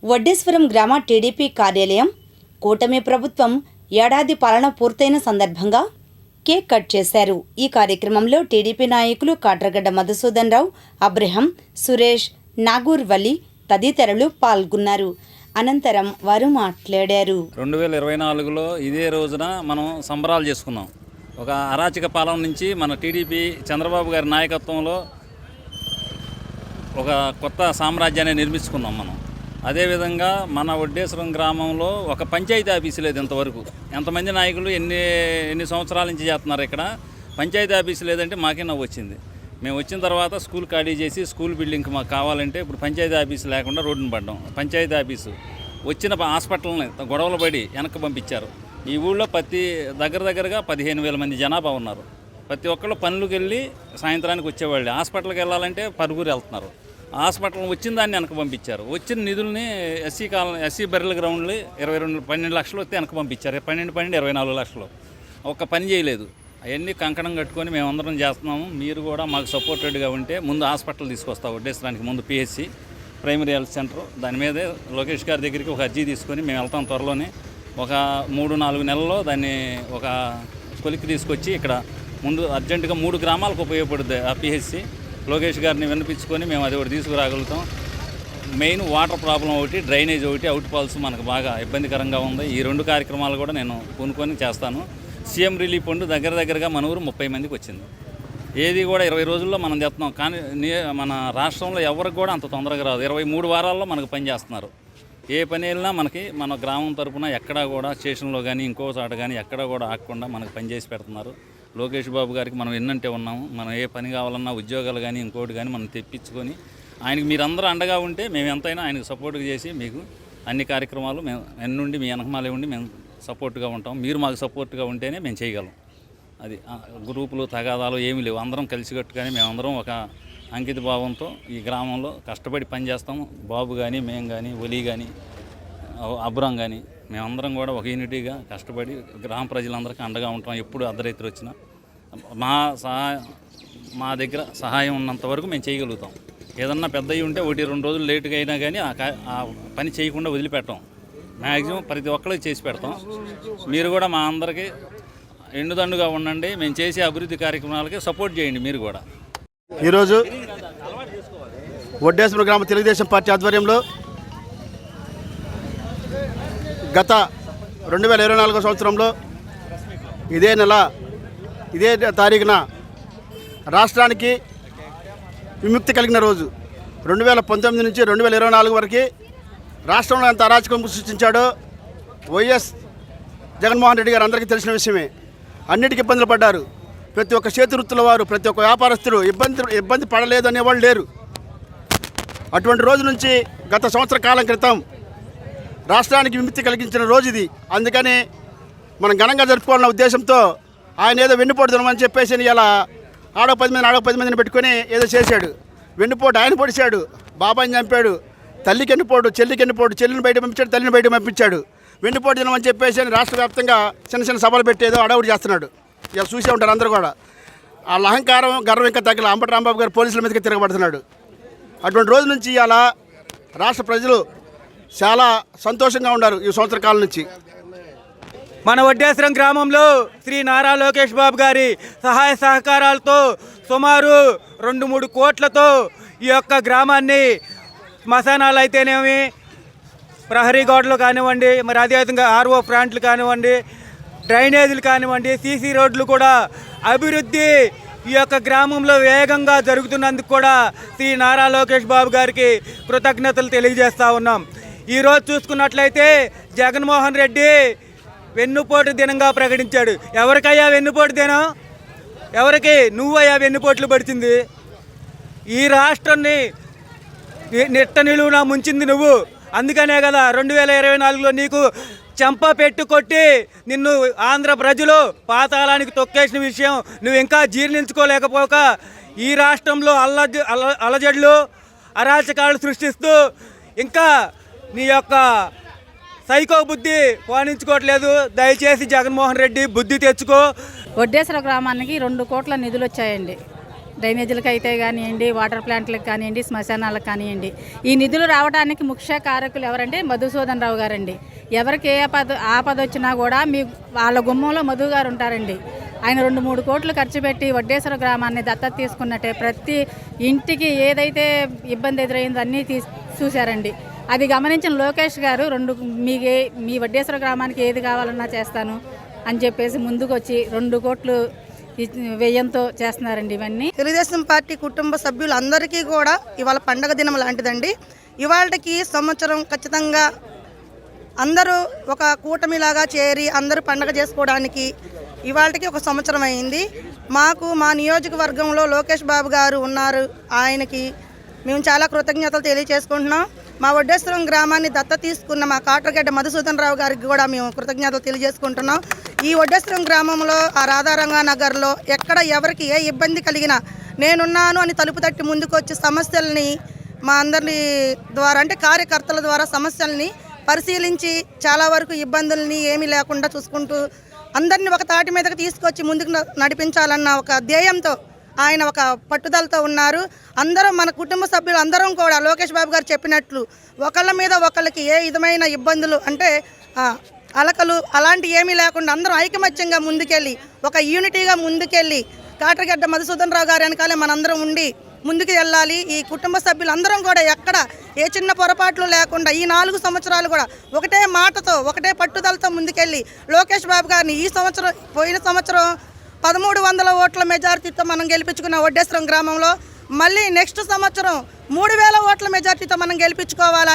వడ్డేశ్వరం గ్రామ టీడీపీ కార్యాలయం కూటమి ప్రభుత్వం ఏడాది పాలన పూర్తయిన సందర్భంగా కేక్ కట్ చేశారు. ఈ కార్యక్రమంలో టీడీపీ నాయకులు కాట్రగడ్డ మధుసూదన్ రావు, అబ్రహం, సురేష్, నాగూర్ వలి తదితరులు పాల్గొన్నారు. అనంతరం వారు మాట్లాడారు. 2024లో ఇదే రోజున మనం సంబరాలు చేసుకున్నాం. ఒక అరాచక పాలన నుంచి మన టీడీపీ చంద్రబాబు గారి నాయకత్వంలో ఒక కొత్త సామ్రాజ్యాన్ని నిర్మించుకున్నాం మనం. అదేవిధంగా మన వడ్డేశ్వరం గ్రామంలో ఒక పంచాయతీ ఆఫీసు లేదు ఇంతవరకు. ఎంతమంది నాయకులు ఎన్ని సంవత్సరాల నుంచి చేస్తున్నారు. ఇక్కడ పంచాయతీ ఆఫీసు లేదంటే మాకే నవ్వు వచ్చింది. మేము వచ్చిన తర్వాత స్కూల్ ఖాళీ చేసి స్కూల్ బిల్డింగ్కి మాకు కావాలంటే ఇప్పుడు పంచాయతీ ఆఫీసు లేకుండా రోడ్డును పడ్డాం. పంచాయతీ ఆఫీసు వచ్చిన హాస్పిటల్ని గొడవలు పడి వెనక్కి పంపించారు. ఈ ఊళ్ళో దగ్గరగా 15,000 మంది జనాభా ఉన్నారు. ప్రతి ఒక్కళ్ళు పనులకు వెళ్ళి సాయంత్రానికి వచ్చేవాళ్ళు. హాస్పిటల్కి వెళ్ళాలంటే పరుగురు వెళ్తున్నారు. హాస్పిటల్ వచ్చిన దాన్ని వెనక్కి పంపించారు. వచ్చిన నిధుల్ని ఎస్సీ బర్రెల గ్రౌండ్లు 12 లక్షలు వస్తే వెనక్కి పంపించారు. 24 లక్షలు ఒక్క పని చేయలేదు. అవన్నీ కంకణం కట్టుకొని మేమందరం చేస్తున్నాము. మీరు కూడా మాకు సపోర్టెడ్గా ఉంటే ముందు హాస్పిటల్ తీసుకొస్తాం. వడ్డేశ్వరానికి ముందు పిహెచ్సి ప్రైమరీ హెల్త్ సెంటర్, దాని మీదే లోకేష్ గారి దగ్గరికి ఒక అర్జీ తీసుకొని మేము వెళ్తాం. త్వరలోనే ఒక 3-4 నెలల్లో దాన్ని ఒక కొలిక్కి తీసుకొచ్చి ఇక్కడ ముందు అర్జెంటుగా 3 గ్రామాలకు ఉపయోగపడుతుంది ఆ పిహెచ్సి. లోకేష్ గారిని వినిపించుకొని మేము అది ఒకటి తీసుకురాగలుగుతాం. మెయిన్ వాటర్ ప్రాబ్లం ఒకటి, డ్రైనేజ్ ఒకటి, అవుట్ ఫాల్స్ మనకు బాగా ఇబ్బందికరంగా ఉంది. ఈ 2 కార్యక్రమాలు కూడా నేను పూనుకొని చేస్తాను. సీఎం రిలీఫ్ ఫండ్ దగ్గరగా మన ఊరు 30 మందికి వచ్చింది. ఏది కూడా 20 రోజుల్లో మనం చేస్తున్నాం. కానీ మన రాష్ట్రంలో ఎవరికి కూడా అంత తొందరగా రాదు. 23 వారాల్లో మనకు పని చేస్తున్నారు. ఏ పని వెళ్ళినా మనకి మన గ్రామం తరపున ఎక్కడా కూడా స్టేషన్లో కానీ ఇంకో చోట కానీ ఎక్కడా కూడా ఆగకుండా మనకు పని చేసి పెడుతున్నారు. లోకేష్ బాబు గారికి మనం ఎన్నంటే ఉన్నాము. మనం ఏ పని కావాలన్నా ఉద్యోగాలు కానీ ఇంకోటి కానీ మనం తెప్పించుకొని ఆయనకి మీరందరూ అండగా ఉంటే మేము ఎంతైనా ఆయనకు సపోర్ట్గా చేసి మీకు అన్ని కార్యక్రమాలు మేము ఎన్నుండి మీ వెనకమాలే ఉండి మేము సపోర్ట్గా ఉంటాం. మీరు మాకు సపోర్ట్గా ఉంటేనే మేము చేయగలం. అది గ్రూపులు తగాదాలు ఏమీ లేవు. అందరం కలిసికట్టుగానే మేమందరం ఒక అంకిత భావంతో ఈ గ్రామంలో కష్టపడి పనిచేస్తాము. బాబు కానీ మేము కానీ ఒలి కానీ అబ్రాం కానీ మేమందరం కూడా ఒక యూనిటీగా కష్టపడి గ్రామ ప్రజలందరికీ అండగా ఉంటాం. ఎప్పుడు అర్ధరైతులు వచ్చినా మా దగ్గర సహాయం ఉన్నంత వరకు మేము చేయగలుగుతాం. ఏదన్నా పెద్దవి ఉంటే 1-2 రోజులు లేటుగా అయినా కానీ ఆ పని చేయకుండా వదిలిపెట్టాం. మ్యాక్సిమం ప్రతి ఒక్కరికి చేసి పెడతాం. మీరు కూడా మా అందరికీ ఎండుదండుగా ఉండండి. మేము చేసే అభివృద్ధి కార్యక్రమాలకి సపోర్ట్ చేయండి. మీరు కూడా ఈరోజు వడ్డేశ్వరం గ్రామ తెలుగుదేశం పార్టీ ఆధ్వర్యంలో గత 2024 సంవత్సరంలో ఇదే నెల ఇదే తారీఖున రాష్ట్రానికి విముక్తి కలిగిన రోజు. 2019 నుంచి 2024 వరకు రాష్ట్రంలో ఎంత అరాచకం సృష్టించాడో వైఎస్ జగన్మోహన్ రెడ్డి గారు అందరికీ తెలిసిన విషయమే. అన్నిటికీ ఇబ్బందులు పడ్డారు. ప్రతి ఒక్క చేతి వృత్తుల వారు, ప్రతి ఒక్క వ్యాపారస్తులు ఇబ్బంది పడలేదు అనేవాళ్ళు లేరు. అటువంటి రోజు నుంచి గత సంవత్సర కాలం క్రితం రాష్ట్రానికి విముక్తి కలిగించిన రోజు ఇది. అందుకని మనం ఘనంగా జరుపుకోవాలన్న ఉద్దేశంతో ఆయన ఏదో వెన్నుపోటు దినమని చెప్పేసి ఇలా ఆడో 10 మందిని పెట్టుకొని ఏదో చేశాడు. వెన్నుపోటు ఆయన పొడిచాడు, బాబాయిని చంపాడు, తల్లికి ఎన్నుపోటు, చెల్లికి ఎన్నుపోటు, చెల్లిని బయట పంపించాడు, తల్లిని బయట పంపించాడు. వెన్నుపోటు దినం అని చెప్పేసి రాష్ట్ర వ్యాప్తంగా చిన్న సభలు పెట్టేదో అడవుడు చేస్తున్నాడు. ఇక చూసే ఉంటారు అందరూ కూడా. వాళ్ళ అహంకారం గర్వం ఇంకా తగ్గల. అంబటి రాంబాబు గారు పోలీసుల మీదకి తిరగబడుతున్నాడు. అటువంటి రోజు నుంచి ఇలా రాష్ట్ర ప్రజలు చాలా సంతోషంగా ఉన్నారు. ఈ సంవత్సర కాలం నుంచి మన వడ్డేశ్వరం గ్రామంలో శ్రీ నారా లోకేష్ బాబు గారి సహాయ సహకారాలతో సుమారు 2-3 కోట్లతో ఈ యొక్క గ్రామాన్ని శ్మశానాలు అయితేనేమి, ప్రహరీ గోడలు కానివ్వండి, మరి అదేవిధంగా ఆర్ఓ ప్లాంట్లు కానివ్వండి, డ్రైనేజీలు కానివ్వండి, సీసీ రోడ్లు కూడా అభివృద్ధి ఈ యొక్క గ్రామంలో వేగంగా జరుగుతున్నందుకు కూడా శ్రీ నారా లోకేష్ బాబు గారికి కృతజ్ఞతలు తెలియజేస్తూ ఉన్నాం. ఈరోజు చూసుకున్నట్లయితే జగన్మోహన్ రెడ్డి వెన్నుపోటు దినంగా ప్రకటించాడు. ఎవరికయ్యా వెన్నుపోటు దినం? ఎవరికి? నువ్వయ్యా వెన్నుపోట్లు పడిచింది. ఈ రాష్ట్రాన్ని నిట్ట నిలువునా ముంచింది నువ్వు. అందుకనే కదా 2024లో నీకు చెంప పెట్టి కొట్టి నిన్ను ఆంధ్ర ప్రజలు పాతాళానికి తొక్కేసిన విషయం నువ్వు ఇంకా జీర్ణించుకోలేకపోక ఈ రాష్ట్రంలో అలజడులు అరాచకాలు సృష్టిస్తూ ఇంకా నీ యొక్క సైకో బుద్ధి పాలించుకోవట్లేదు. దయచేసి జగన్మోహన్ రెడ్డి బుద్ధి తెచ్చుకో. వడ్డేశ్వర గ్రామానికి 2 కోట్ల నిధులు వచ్చాయండి. డ్రైనేజీలకు అయితే కానివ్వండి, వాటర్ ప్లాంట్లకు కానివ్వండి, శ్మశానాలకు కానివ్వండి. ఈ నిధులు రావడానికి ముఖ్య కారకులు ఎవరంటే మధుసూదన్ రావు గారండి. ఎవరికి ఏ ఆపద వచ్చినా కూడా వాళ్ళ గుమ్మంలో మధు గారు ఉంటారండి. ఆయన 2-3 కోట్లు ఖర్చు పెట్టి వడ్డేశ్వర గ్రామాన్ని దత్తత తీసుకున్నట్టే ప్రతి ఇంటికి ఏదైతే ఇబ్బంది ఎదురైందో అన్నీ చూశారండి. అది గమనించిన లోకేష్ గారు మీ వడ్డేశ్వర గ్రామానికి ఏది కావాలన్నా చేస్తాను అని చెప్పేసి ముందుకు వచ్చి 2 కోట్లు వ్యయంతో చేస్తున్నారండి. ఇవన్నీ తెలుగుదేశం పార్టీ కుటుంబ సభ్యులందరికీ కూడా ఇవాళ పండగ దినం లాంటిదండి. ఇవాళకి సంవత్సరం ఖచ్చితంగా అందరూ ఒక కూటమిలాగా చేరి అందరూ పండగ చేసుకోవడానికి ఇవాళకి ఒక సంవత్సరం అయింది. మా నియోజకవర్గంలో లోకేష్ బాబు గారు ఉన్నారు. ఆయనకి మేము చాలా కృతజ్ఞతలు తెలియజేసుకుంటున్నాం. మా వడ్డేశ్వరం గ్రామాన్ని దత్తత తీసుకున్న మా కాట్రగడ్డ మధుసూదన్ రావు గారికి కూడా మేము కృతజ్ఞతలు తెలియజేసుకుంటున్నాం. ఈ వడ్డేశ్వరం గ్రామంలో ఆ రాధారంగా నగర్లో ఎక్కడ ఎవరికి ఏ ఇబ్బంది కలిగినా నేనున్నాను అని తలుపు తట్టి ముందుకు వచ్చి సమస్యల్ని మా అందరి ద్వారా అంటే కార్యకర్తల ద్వారా సమస్యల్ని పరిశీలించి చాలా వరకు ఇబ్బందుల్ని ఏమీ లేకుండా చూసుకుంటూ అందరినీ ఒక తాటి మీదకి తీసుకొచ్చి ముందుకు నడిపించాలన్న ఒక ధ్యేయంతో ఆయన ఒక పట్టుదలతో ఉన్నారు. అందరం మన కుటుంబ సభ్యులు అందరం కూడా లోకేష్ బాబు గారు చెప్పినట్లు ఒకళ్ళ మీద ఒకళ్ళకి ఏ విధమైన ఇబ్బందులు అంటే అలకలు అలాంటి ఏమీ లేకుండా అందరం ఐకమత్యంగా ముందుకెళ్ళి ఒక యూనిటీగా ముందుకెళ్ళి కాట్రగడ్డ మధుసూదన్ రావు గారి వెనకాలే మనందరం ఉండి ముందుకు వెళ్ళాలి. ఈ కుటుంబ సభ్యులందరం కూడా ఎక్కడ ఏ చిన్న పొరపాట్లు లేకుండా ఈ 4 సంవత్సరాలు కూడా ఒకటే మాటతో ఒకటే పట్టుదలతో ముందుకెళ్ళి లోకేష్ బాబు గారిని పోయిన సంవత్సరం 1300 ఓట్ల మెజారిటీతో మనం గెలిపించుకున్న వడ్డేశ్వరం గ్రామంలో మళ్ళీ నెక్స్ట్ సంవత్సరం 3000 ఓట్ల మెజారిటీతో మనం గెలిపించుకోవాలి.